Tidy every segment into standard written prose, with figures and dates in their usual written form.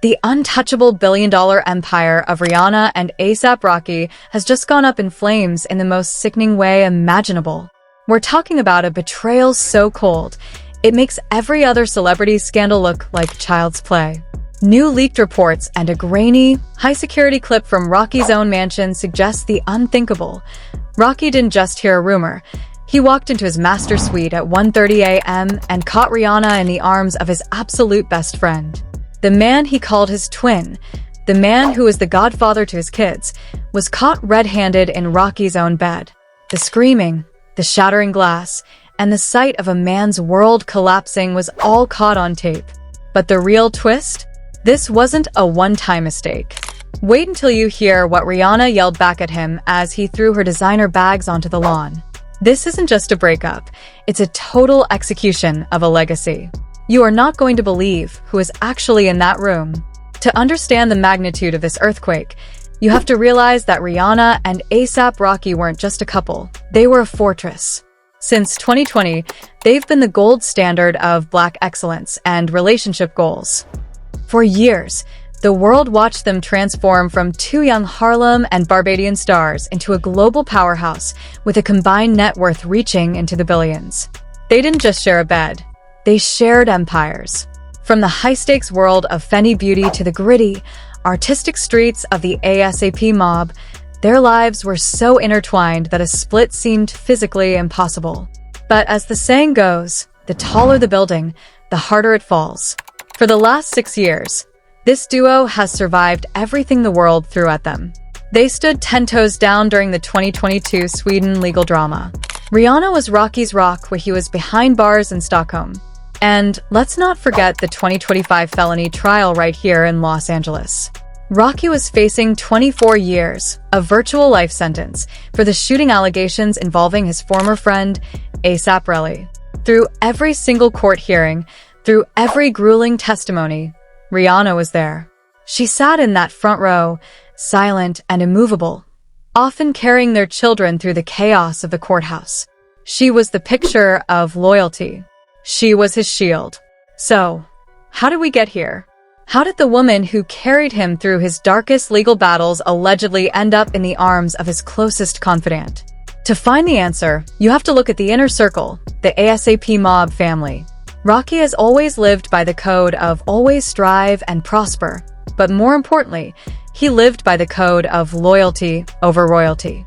The untouchable billion-dollar empire of Rihanna and A$AP Rocky has just gone up in flames in the most sickening way imaginable. We're talking about a betrayal so cold, it makes every other celebrity scandal look like child's play. New leaked reports and a grainy, high-security clip from Rocky's own mansion suggest the unthinkable. Rocky didn't just hear a rumor. He walked into his master suite at 1:30 a.m. and caught Rihanna in the arms of his absolute best friend. The man he called his twin, the man who was the godfather to his kids, was caught red-handed in Rocky's own bed. The screaming, the shattering glass, and the sight of a man's world collapsing was all caught on tape. But the real twist? This wasn't a one-time mistake. Wait until you hear what Rihanna yelled back at him as he threw her designer bags onto the lawn. This isn't just a breakup, it's a total execution of a legacy. You are not going to believe who is actually in that room. To understand the magnitude of this earthquake, you have to realize that Rihanna and A$AP Rocky weren't just a couple, they were a fortress. Since 2020, they've been the gold standard of Black excellence and relationship goals. For years, the world watched them transform from two young Harlem and Barbadian stars into a global powerhouse with a combined net worth reaching into the billions. They didn't just share a bed, they shared empires. From the high-stakes world of Fenty Beauty to the gritty, artistic streets of the A$AP mob, their lives were so intertwined that a split seemed physically impossible. But as the saying goes, the taller the building, the harder it falls. For the last 6 years, this duo has survived everything the world threw at them. They stood 10 toes down during the 2022 Sweden legal drama. Rihanna was Rocky's rock when he was behind bars in Stockholm. And let's not forget the 2025 felony trial right here in Los Angeles. Rocky was facing 24 years, a virtual life sentence, for the shooting allegations involving his former friend, A$AP Rocky. Through every single court hearing, through every grueling testimony, Rihanna was there. She sat in that front row, silent and immovable, often carrying their children through the chaos of the courthouse. She was the picture of loyalty. She was his shield. So, how did we get here? How did the woman who carried him through his darkest legal battles allegedly end up in the arms of his closest confidant? To find the answer, you have to look at the inner circle, the A$AP mob family. Rocky has always lived by the code of always strive and prosper, but more importantly, he lived by the code of loyalty over royalty.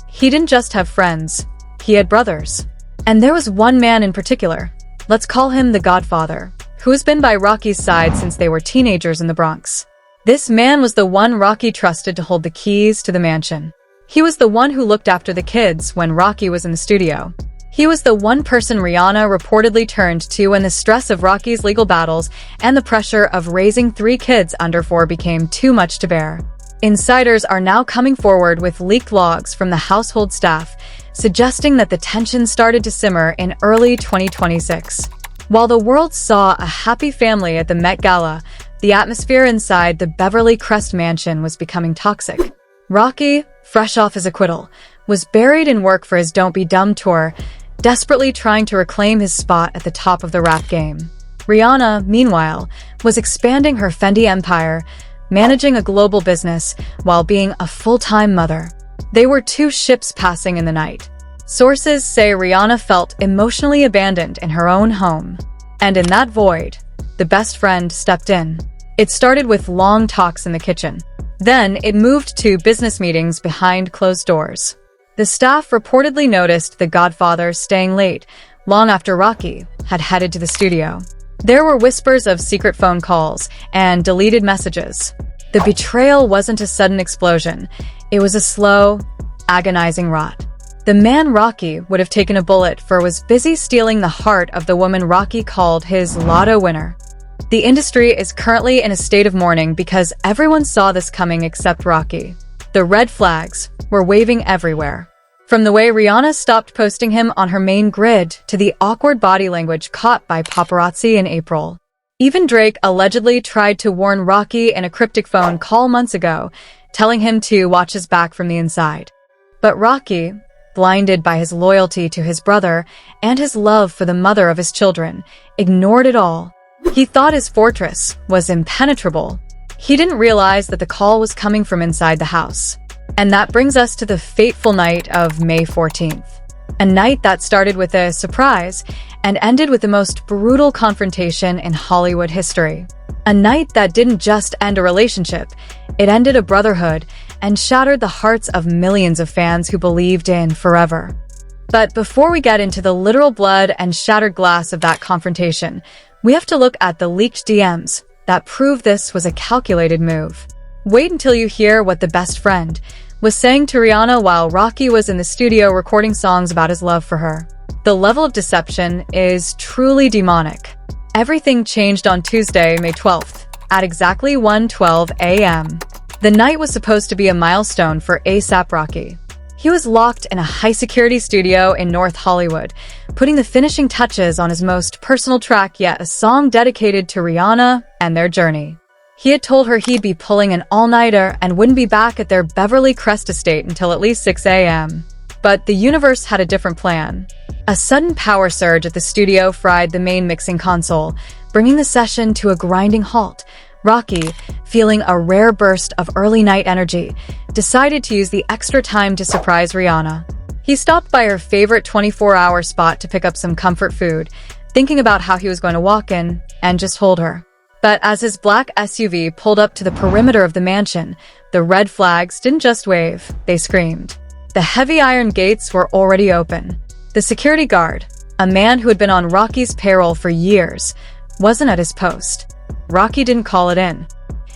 He didn't just have friends, he had brothers. And there was one man in particular, let's call him the Godfather, who has been by Rocky's side since they were teenagers in the Bronx. This man was the one Rocky trusted to hold the keys to the mansion. He was the one who looked after the kids when Rocky was in the studio. He was the one person Rihanna reportedly turned to when the stress of Rocky's legal battles and the pressure of raising 3 kids under 4 became too much to bear. Insiders are now coming forward with leaked logs from the household staff, suggesting that the tension started to simmer in early 2026. While the world saw a happy family at the Met Gala, the atmosphere inside the Beverly Crest mansion was becoming toxic. Rocky, fresh off his acquittal, was buried in work for his Don't Be Dumb tour, desperately trying to reclaim his spot at the top of the rap game. Rihanna, meanwhile, was expanding her Fenty empire, managing a global business while being a full-time mother. They were 2 ships passing in the night. Sources say Rihanna felt emotionally abandoned in her own home. And in that void, the best friend stepped in. It started with long talks in the kitchen. Then it moved to business meetings behind closed doors. The staff reportedly noticed the Godfather staying late, long after Rocky had headed to the studio. There were whispers of secret phone calls and deleted messages. The betrayal wasn't a sudden explosion. It was a slow, agonizing rot. The man Rocky would have taken a bullet for was busy stealing the heart of the woman Rocky called his lotto winner. The industry is currently in a state of mourning because everyone saw this coming except Rocky. The red flags were waving everywhere. From the way Rihanna stopped posting him on her main grid to the awkward body language caught by paparazzi in April. Even Drake allegedly tried to warn Rocky in a cryptic phone call months ago, telling him to watch his back from the inside. But Rocky, blinded by his loyalty to his brother and his love for the mother of his children, ignored it all. He thought his fortress was impenetrable. He didn't realize that the call was coming from inside the house. And that brings us to the fateful night of May 14th. A night that started with a surprise and ended with the most brutal confrontation in Hollywood history. A night that didn't just end a relationship, it ended a brotherhood and shattered the hearts of millions of fans who believed in Forever. But before we get into the literal blood and shattered glass of that confrontation, we have to look at the leaked DMs that prove this was a calculated move. Wait until you hear what the best friend was saying to Rihanna while Rocky was in the studio recording songs about his love for her. The level of deception is truly demonic. Everything changed on Tuesday, May 12th, at exactly 1:12 a.m. The night was supposed to be a milestone for A$AP Rocky. He was locked in a high-security studio in North Hollywood, putting the finishing touches on his most personal track yet, a song dedicated to Rihanna and their journey. He had told her he'd be pulling an all-nighter and wouldn't be back at their Beverly Crest estate until at least 6 a.m. But the universe had a different plan. A sudden power surge at the studio fried the main mixing console, bringing the session to a grinding halt. Rocky, feeling a rare burst of early night energy, decided to use the extra time to surprise Rihanna. He stopped by her favorite 24-hour spot to pick up some comfort food, thinking about how he was going to walk in and just hold her. But as his black SUV pulled up to the perimeter of the mansion, the red flags didn't just wave, they screamed. The heavy iron gates were already open. The security guard, a man who had been on Rocky's payroll for years, wasn't at his post. Rocky didn't call it in.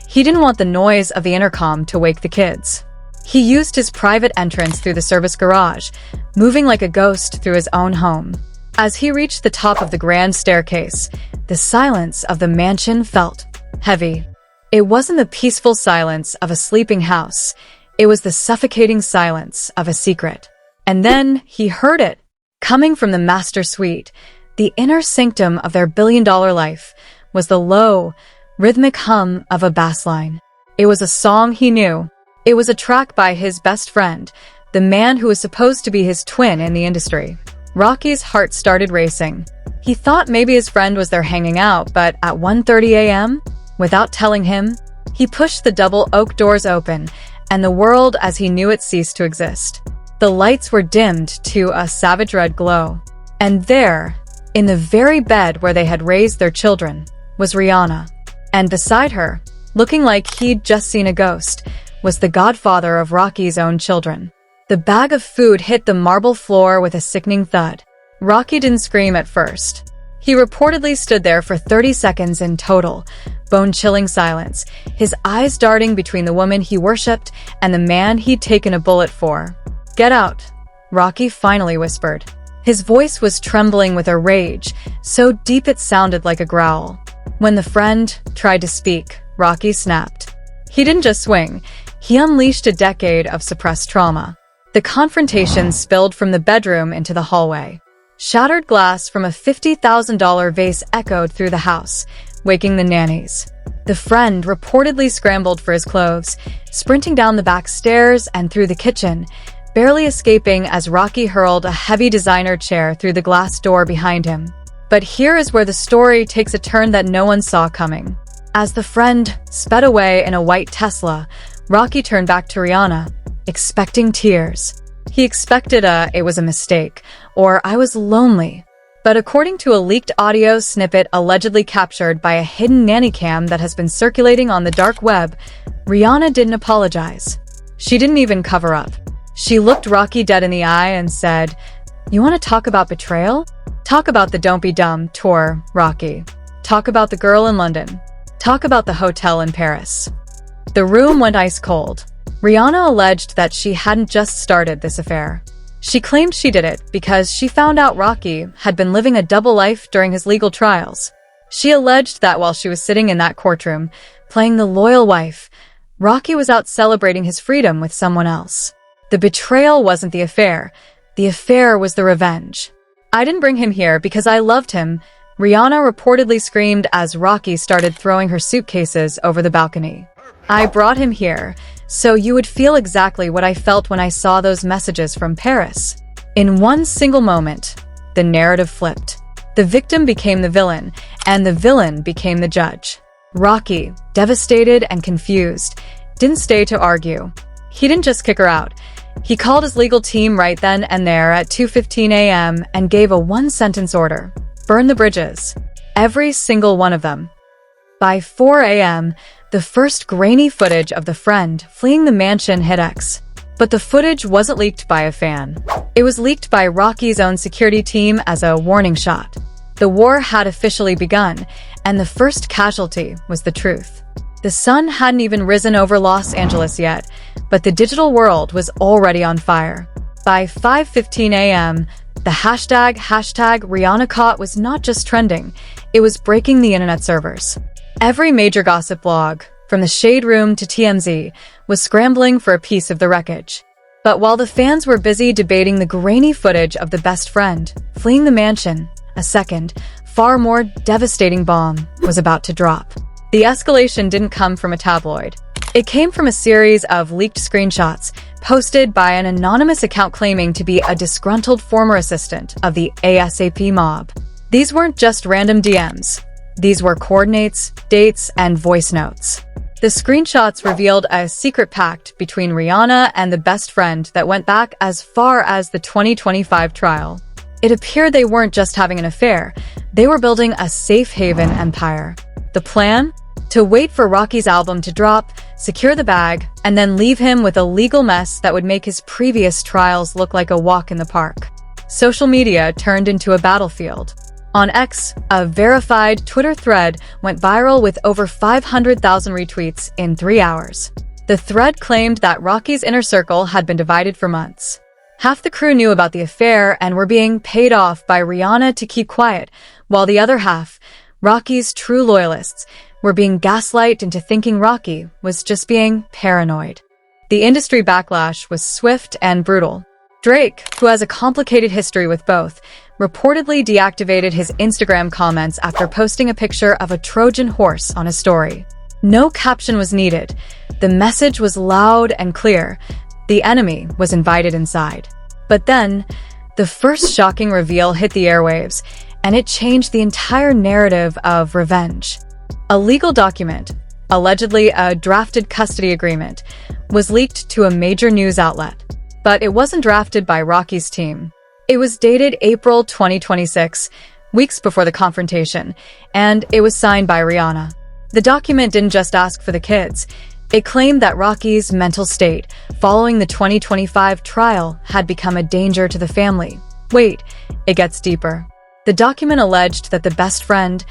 He didn't want the noise of the intercom to wake the kids. He used his private entrance through the service garage, moving like a ghost through his own home. As he reached the top of the grand staircase, the silence of the mansion felt heavy. It wasn't the peaceful silence of a sleeping house. It was the suffocating silence of a secret. And then he heard it, coming from the master suite. The inner sanctum of their billion-dollar life was the low, rhythmic hum of a bass line. It was a song he knew. It was a track by his best friend, the man who was supposed to be his twin in the industry. Rocky's heart started racing. He thought maybe his friend was there hanging out, but at 1:30 a.m., without telling him, he pushed the double oak doors open, and the world as he knew it ceased to exist. The lights were dimmed to a savage red glow. And there, in the very bed where they had raised their children, was Rihanna. And beside her, looking like he'd just seen a ghost, was the godfather of Rocky's own children. The bag of food hit the marble floor with a sickening thud. Rocky didn't scream at first. He reportedly stood there for 30 seconds in total, bone-chilling silence, his eyes darting between the woman he worshipped and the man he'd taken a bullet for. "Get out," Rocky finally whispered. His voice was trembling with a rage, so deep it sounded like a growl. When the friend tried to speak, Rocky snapped. He didn't just swing, he unleashed a decade of suppressed trauma. The confrontation spilled from the bedroom into the hallway. Shattered glass from a $50,000 vase echoed through the house, waking the nannies. The friend reportedly scrambled for his clothes, sprinting down the back stairs and through the kitchen, barely escaping as Rocky hurled a heavy designer chair through the glass door behind him. But here is where the story takes a turn that no one saw coming. As the friend sped away in a white Tesla, Rocky turned back to Rihanna, expecting tears. He expected it was a mistake, or I was lonely. But according to a leaked audio snippet allegedly captured by a hidden nanny cam that has been circulating on the dark web, Rihanna didn't apologize. She didn't even cover up. She looked Rocky dead in the eye and said, "You want to talk about betrayal? Talk about the Don't Be Dumb tour, Rocky. Talk about the girl in London. Talk about the hotel in Paris." The room went ice cold. Rihanna alleged that she hadn't just started this affair. She claimed she did it because she found out Rocky had been living a double life during his legal trials. She alleged that while she was sitting in that courtroom, playing the loyal wife, Rocky was out celebrating his freedom with someone else. The betrayal wasn't the affair was the revenge. "I didn't bring him here because I loved him," Rihanna reportedly screamed as Rocky started throwing her suitcases over the balcony. "I brought him here so you would feel exactly what I felt when I saw those messages from Paris." In one single moment, the narrative flipped. The victim became the villain, and the villain became the judge. Rocky, devastated and confused, didn't stay to argue. He didn't just kick her out. He called his legal team right then and there at 2:15 a.m. and gave a one-sentence order. Burn the bridges. Every single one of them. By 4 a.m., the first grainy footage of the friend fleeing the mansion hit X. But the footage wasn't leaked by a fan. It was leaked by Rocky's own security team as a warning shot. The war had officially begun, and the first casualty was the truth. The sun hadn't even risen over Los Angeles yet, but the digital world was already on fire. By 5:15 a.m., the hashtag Rihanna caught was not just trending, it was breaking the internet servers. Every major gossip blog, from the Shade Room to TMZ, was scrambling for a piece of the wreckage. But while the fans were busy debating the grainy footage of the best friend fleeing the mansion, a second, far more devastating bomb was about to drop. The escalation didn't come from a tabloid. It came from a series of leaked screenshots posted by an anonymous account claiming to be a disgruntled former assistant of the ASAP mob. These weren't just random DMs. These were coordinates, dates, and voice notes. The screenshots revealed a secret pact between Rihanna and the best friend that went back as far as the 2025 trial. It appeared they weren't just having an affair, they were building a safe haven empire. The plan? To wait for Rocky's album to drop, secure the bag, and then leave him with a legal mess that would make his previous trials look like a walk in the park. Social media turned into a battlefield. On X, a verified Twitter thread went viral with over 500,000 retweets in 3 hours. The thread claimed that Rocky's inner circle had been divided for months. Half the crew knew about the affair and were being paid off by Rihanna to keep quiet, while the other half, Rocky's true loyalists, were being gaslighted into thinking Rocky was just being paranoid. The industry backlash was swift and brutal. Drake, who has a complicated history with both, reportedly deactivated his Instagram comments after posting a picture of a Trojan horse on a story. No caption was needed. The message was loud and clear. The enemy was invited inside. But then, the first shocking reveal hit the airwaves, and it changed the entire narrative of revenge. A legal document, allegedly a drafted custody agreement, was leaked to a major news outlet. But it wasn't drafted by Rocky's team. It was dated April 2026, weeks before the confrontation, and it was signed by Rihanna. The document didn't just ask for the kids. It claimed that Rocky's mental state following the 2025 trial had become a danger to the family. Wait, it gets deeper. The document alleged that the best friend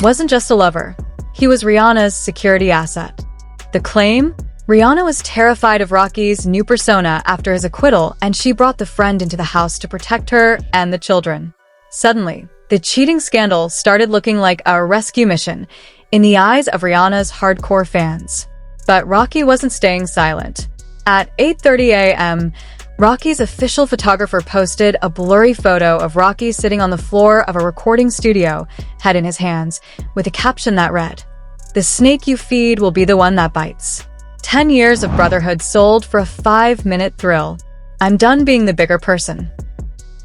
wasn't just a lover. He was Rihanna's security asset. The claim? Rihanna was terrified of Rocky's new persona after his acquittal, and she brought the friend into the house to protect her and the children. Suddenly, the cheating scandal started looking like a rescue mission in the eyes of Rihanna's hardcore fans. But Rocky wasn't staying silent. At 8:30 a.m., Rocky's official photographer posted a blurry photo of Rocky sitting on the floor of a recording studio, head in his hands, with a caption that read, "The snake you feed will be the one that bites." 10 years of brotherhood sold for a 5-minute thrill. I'm done being the bigger person.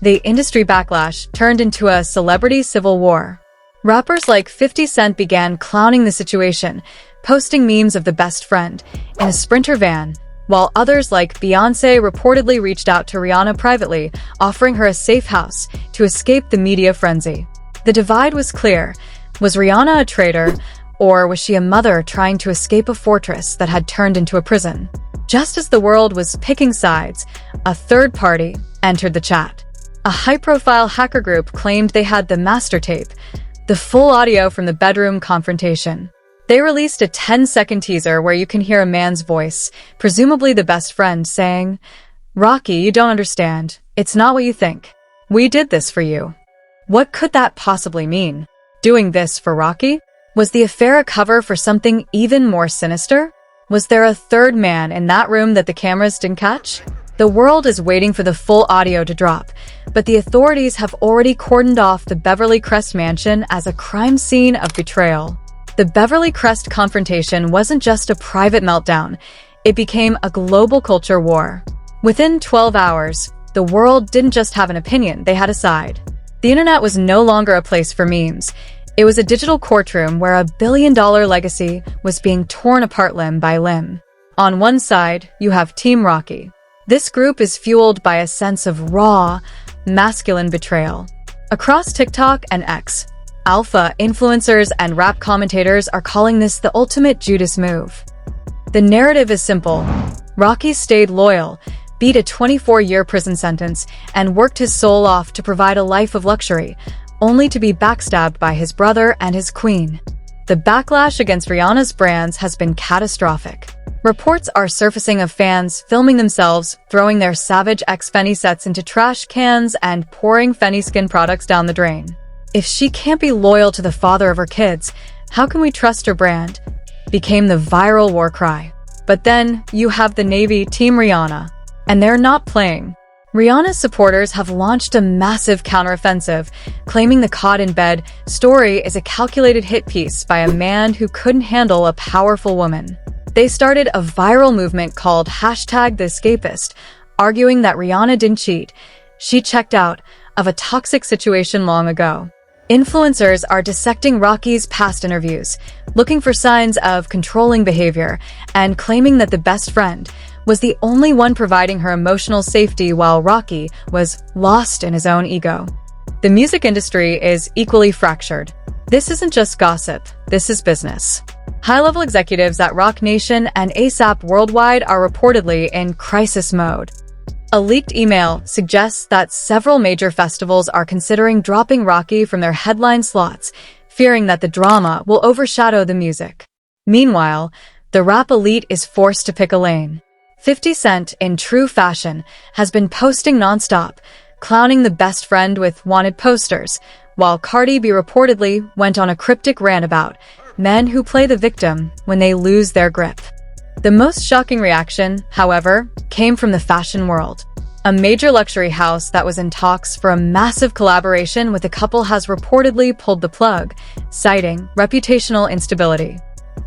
The industry backlash turned into a celebrity civil war. Rappers like 50 Cent began clowning the situation, posting memes of the best friend in a Sprinter van, while others like Beyoncé reportedly reached out to Rihanna privately, offering her a safe house to escape the media frenzy. The divide was clear. Was Rihanna a traitor, or was she a mother trying to escape a fortress that had turned into a prison? Just as the world was picking sides, a third party entered the chat. A high-profile hacker group claimed they had the master tape, the full audio from the bedroom confrontation. They released a 10-second teaser where you can hear a man's voice, presumably the best friend, saying, "Rocky, you don't understand. It's not what you think. We did this for you." What could that possibly mean? Doing this for Rocky? Was the affair a cover for something even more sinister? Was there a third man in that room that the cameras didn't catch? The world is waiting for the full audio to drop, but the authorities have already cordoned off the Beverly Crest mansion as a crime scene of betrayal. The Beverly Crest confrontation wasn't just a private meltdown, it became a global culture war. Within 12 hours, the world didn't just have an opinion, they had a side. The internet was no longer a place for memes. It was a digital courtroom where a billion-dollar legacy was being torn apart limb by limb. On one side, you have Team Rocky. This group is fueled by a sense of raw, masculine betrayal. Across TikTok and X, alpha influencers and rap commentators are calling this the ultimate Judas move. The narrative is simple. Rocky stayed loyal, beat a 24-year prison sentence, and worked his soul off to provide a life of luxury, only to be backstabbed by his brother and his queen. The backlash against Rihanna's brands has been catastrophic. Reports are surfacing of fans filming themselves throwing their Savage X Fenty sets into trash cans and pouring Fenty skin products down the drain. If she can't be loyal to the father of her kids, how can we trust her brand? Became the viral war cry. But then you have the Navy Team Rihanna, and they're not playing. Rihanna's supporters have launched a massive counteroffensive, claiming the Caught in Bed story is a calculated hit piece by a man who couldn't handle a powerful woman. They started a viral movement called #TheEscapist, arguing that Rihanna didn't cheat. She checked out of a toxic situation long ago. Influencers are dissecting Rocky's past interviews, looking for signs of controlling behavior, and claiming that the best friend was the only one providing her emotional safety while Rocky was lost in his own ego. The music industry is equally fractured. This isn't just gossip, this is business. High-level executives at Roc Nation and ASAP Worldwide are reportedly in crisis mode. A leaked email suggests that several major festivals are considering dropping Rocky from their headline slots, fearing that the drama will overshadow the music. Meanwhile, the rap elite is forced to pick a lane. 50 Cent, in true fashion, has been posting nonstop, clowning the best friend with wanted posters, while Cardi B reportedly went on a cryptic rant about men who play the victim when they lose their grip. The most shocking reaction, however, came from the fashion world. A major luxury house that was in talks for a massive collaboration with a couple has reportedly pulled the plug, citing reputational instability.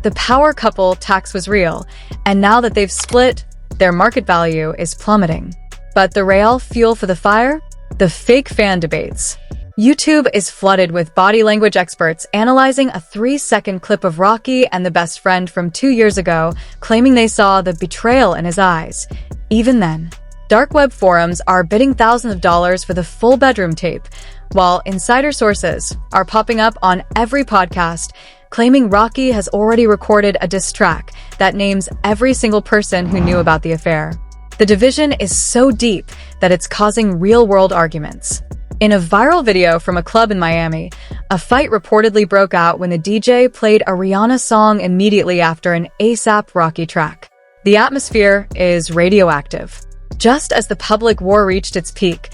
The power couple tax was real, and now that they've split, their market value is plummeting. But the real fuel for the fire? The fake fan debates. YouTube is flooded with body language experts analyzing a 3-second clip of Rocky and the best friend from 2 years ago, claiming they saw the betrayal in his eyes. Even then, dark web forums are bidding thousands of dollars for the full bedroom tape, while insider sources are popping up on every podcast, claiming Rocky has already recorded a diss track that names every single person who knew about the affair. The division is so deep that it's causing real-world arguments. In a viral video from a club in Miami, a fight reportedly broke out when the DJ played a Rihanna song immediately after an ASAP Rocky track. The atmosphere is radioactive. Just as the public war reached its peak,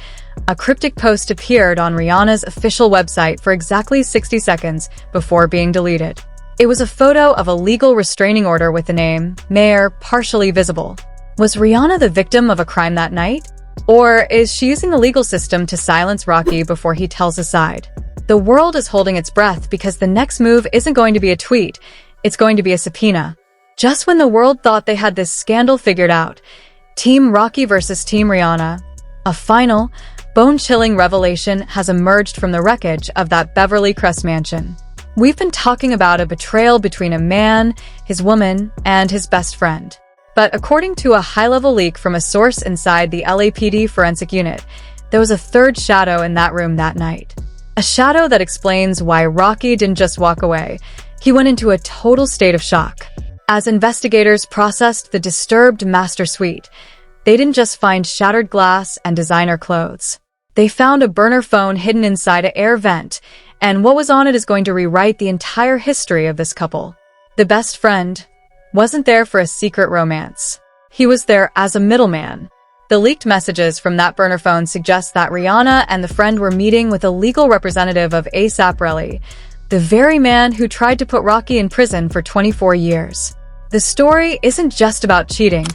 a cryptic post appeared on Rihanna's official website for exactly 60 seconds before being deleted. It was a photo of a legal restraining order with the name Mayor partially visible. Was Rihanna the victim of a crime that night? Or is she using the legal system to silence Rocky before he tells a side? The world is holding its breath because the next move isn't going to be a tweet, it's going to be a subpoena. Just when the world thought they had this scandal figured out, Team Rocky versus Team Rihanna, a final, bone-chilling revelation has emerged from the wreckage of that Beverly Crest mansion. We've been talking about a betrayal between a man, his woman, and his best friend. But according to a high-level leak from a source inside the LAPD forensic unit, there was a third shadow in that room that night. A shadow that explains why Rocky didn't just walk away. He went into a total state of shock. As investigators processed the disturbed master suite, they didn't just find shattered glass and designer clothes. They found a burner phone hidden inside an air vent, and what was on it is going to rewrite the entire history of this couple. The best friend wasn't there for a secret romance. He was there as a middleman. The leaked messages from that burner phone suggest that Rihanna and the friend were meeting with a legal representative of ASAP Rocky, the very man who tried to put Rocky in prison for 24 years. The story isn't just about cheating,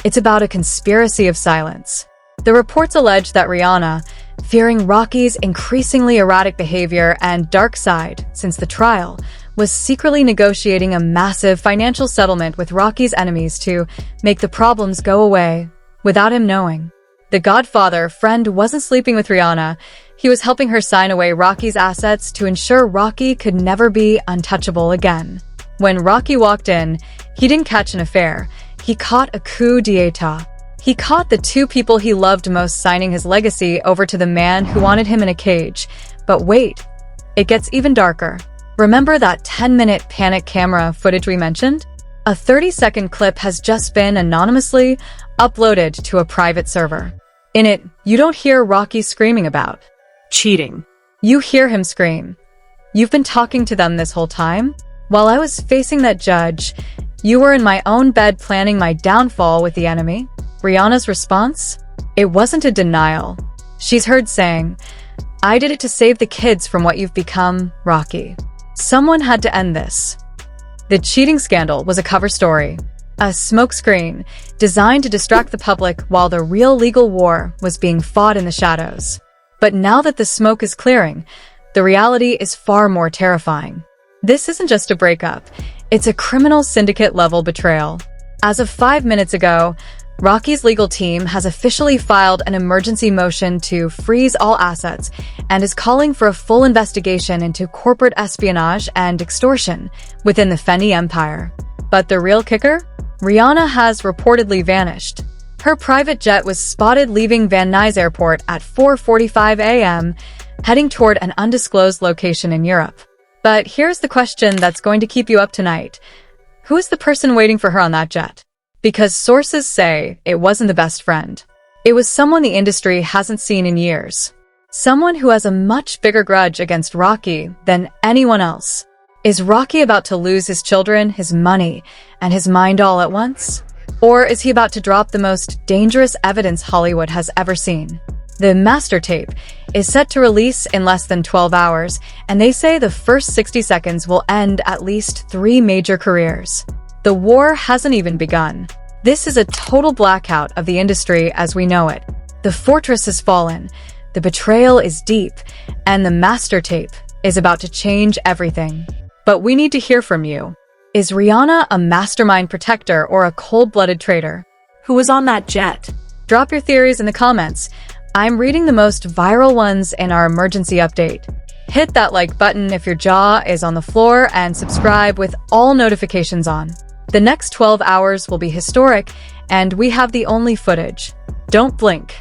it's about a conspiracy of silence. The reports allege that Rihanna, fearing Rocky's increasingly erratic behavior and dark side since the trial, was secretly negotiating a massive financial settlement with Rocky's enemies to make the problems go away without him knowing. The Godfather friend wasn't sleeping with Rihanna, He was helping her sign away Rocky's assets to ensure Rocky could never be untouchable again. When Rocky walked in, he didn't catch an affair. He caught a coup d'etat. He caught the two people he loved most signing his legacy over to the man who wanted him in a cage. But wait, it gets even darker. Remember that 10-minute panic camera footage we mentioned? A 30-second clip has just been anonymously uploaded to a private server. In it, you don't hear Rocky screaming about cheating. You hear him scream, "You've been talking to them this whole time? While I was facing that judge, you were in my own bed planning my downfall with the enemy." Rihanna's response? It wasn't a denial. She's heard saying, "I did it to save the kids from what you've become, Rocky. Someone had to end this." The cheating scandal was a cover story, a smokescreen designed to distract the public while the real legal war was being fought in the shadows. But now that the smoke is clearing, the reality is far more terrifying. This isn't just a breakup, it's a criminal syndicate-level betrayal. As of 5 minutes ago, Rocky's legal team has officially filed an emergency motion to freeze all assets and is calling for a full investigation into corporate espionage and extortion within the Fenty empire. But the real kicker? Rihanna has reportedly vanished. Her private jet was spotted leaving Van Nuys Airport at 4:45 a.m., heading toward an undisclosed location in Europe. But here's the question that's going to keep you up tonight. Who is the person waiting for her on that jet? Because sources say it wasn't the best friend. It was someone the industry hasn't seen in years. Someone who has a much bigger grudge against Rocky than anyone else. Is Rocky about to lose his children, his money, and his mind all at once? Or is he about to drop the most dangerous evidence Hollywood has ever seen? The master tape is set to release in less than 12 hours, and they say the first 60 seconds will end at least 3 major careers. The war hasn't even begun. This is a total blackout of the industry as we know it. The fortress has fallen, the betrayal is deep, and the master tape is about to change everything. But we need to hear from you. Is Rihanna a mastermind protector or a cold-blooded traitor? Who was on that jet? Drop your theories in the comments. I'm reading the most viral ones in our emergency update. Hit that like button if your jaw is on the floor and subscribe with all notifications on. The next 12 hours will be historic, and we have the only footage. Don't blink.